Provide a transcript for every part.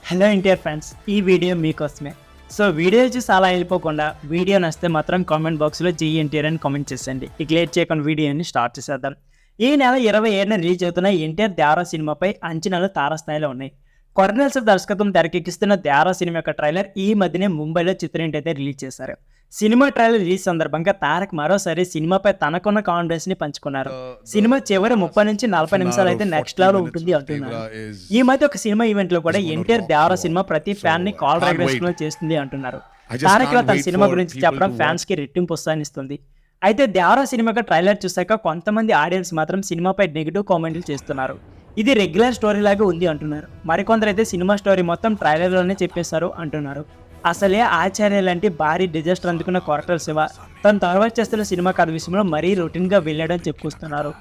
Hello NTR friends, ఈ video మీకోసమే. So video చూసి అలా వెళ్ళిపోకుండా వీడియో నచ్చితే మాత్రం కామెంట్ బాక్స్లో ఎన్టీఆర్ అని కామెంట్ చేసేయండి. ఇక లేట్ చేయకుండా వీడియోని స్టార్ట్ చేసేద్దాం. ఈ నెల 27న రిలీజ్ అవుతున్న ఎన్టీఆర్ దేవరా సినిమాపై అంచనాలు తారాస్థాయిలో ఉన్నాయి. కొరటాల శివ దర్శకత్వం తెరకెక్కిస్తున్న దేవరా సినిమా యొక్క ట్రైలర్ ఈ మధ్యనే ముంబైలో చిత్రయూనిట్ అయితే రిలీజ్ చేశారు. సినిమా ట్రైలర్ రిలీజ్ సందర్భంగా తారక్ మరోసారి సినిమాపై తనకున్న కాన్ఫిడెన్స్ ని పంచుకున్నారు. సినిమా చివరి 30 నుంచి 40 నిమిషాలు అయితే నెక్స్ట్ లెవెల్ ఉంటుంది అంటున్నారు. ఈ మధ్య ఒక సినిమా ఈవెంట్ లో కూడా ఎన్టీఆర్ దేవరా సినిమా ప్రతి ఫ్యాన్ ని కాల్ రెగ్యులేషన్ చేస్తుంది అంటున్నారు. తారక్ తన సినిమా గురించి చెప్పడం ఫ్యాన్స్ కి రెట్టింపు ఉత్సాహాన్నిస్తుంది. అయితే దేవరా సినిమాకి ట్రైలర్ చూసాక కొంతమంది ఆడియన్స్ మాత్రం సినిమాపై నెగిటివ్ కామెంట్లు చేస్తున్నారు. ఇది రెగ్యులర్ స్టోరీ లాగా ఉంది అంటున్నారు. మరికొందరు అయితే సినిమా స్టోరీ మొత్తం ట్రైలర్లోనే చెప్పేశారు అంటున్నారు. అసలే ఆచార్య లాంటి భారీ డిజాస్టర్ అందుకున్న కొరటాల శివ తన తర్వాత చేస్తున్న సినిమా కథ విషయంలో మరీ రొటీన్గా వెళ్ళాడని చెప్పుకొస్తున్నారు.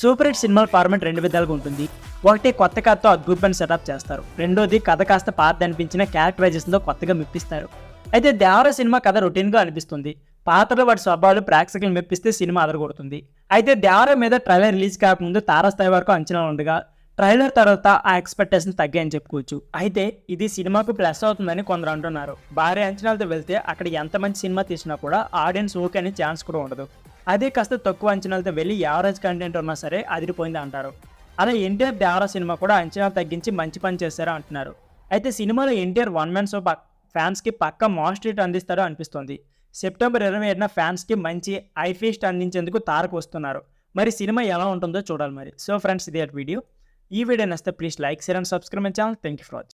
సూపర్ హిట్ సినిమా ఫార్మాట్ 2 విధాలుగా ఉంటుంది. ఒకటి కొత్త కథతో అద్భుతమైన సెటప్ చేస్తారు. రెండోది కథ కాస్త పాత అనిపించిన క్యారెక్టరైజేషన్తో కొత్తగా మెప్పిస్తారు. అయితే దేవరా సినిమా కథ రొటీన్గా అనిపిస్తుంది. పాత్రలో వాటి స్వభావాలు ప్రేక్షకులు మెప్పిస్తే సినిమా అదరగొడుతుంది. అయితే దేవరా మీద ట్రైలర్ రిలీజ్ కాకముందు తారాస్థాయి వరకు అంచనాలు ఉండగా ట్రైలర్ తర్వాత ఆ ఎక్స్పెక్టేషన్ తగ్గాయని చెప్పుకోవచ్చు. అయితే ఇది సినిమాకు ప్లస్ అవుతుందని కొందరు అంటున్నారు. భారీ అంచనాలతో వెళ్తే అక్కడ ఎంత మంచి సినిమా తీసినా కూడా ఆడియన్స్ ఓకే అనే ఛాన్స్ కూడా ఉండదు. అదే కాస్త తక్కువ అంచనాలతో వెళ్ళి యావరేజ్ కంటెంట్ ఉన్నా సరే అదిరిపోయింది అంటారు. అలా ఎన్టీఆర్ దేవరా సినిమా కూడా అంచనాలు తగ్గించి మంచి పని చేశారు అంటున్నారు. అయితే సినిమాలో ఎన్టీఆర్ వన్ మ్యాన్ షో ఫ్యాన్స్కి పక్క మాస్ ట్రీట్ అందిస్తారో అనిపిస్తోంది. సెప్టెంబర్ 27న ఫ్యాన్స్కి మంచి ఐ ఫీస్ట్ అందించేందుకు తారక్ వస్తున్నారు. మరి సినిమా ఎలా ఉంటుందో చూడాలి మరి. సో ఫ్రెండ్స్, ఇది వీడియో. ఈ వీడియో నచ్చితే please like, share and subscribe my channel. Thank you for watching.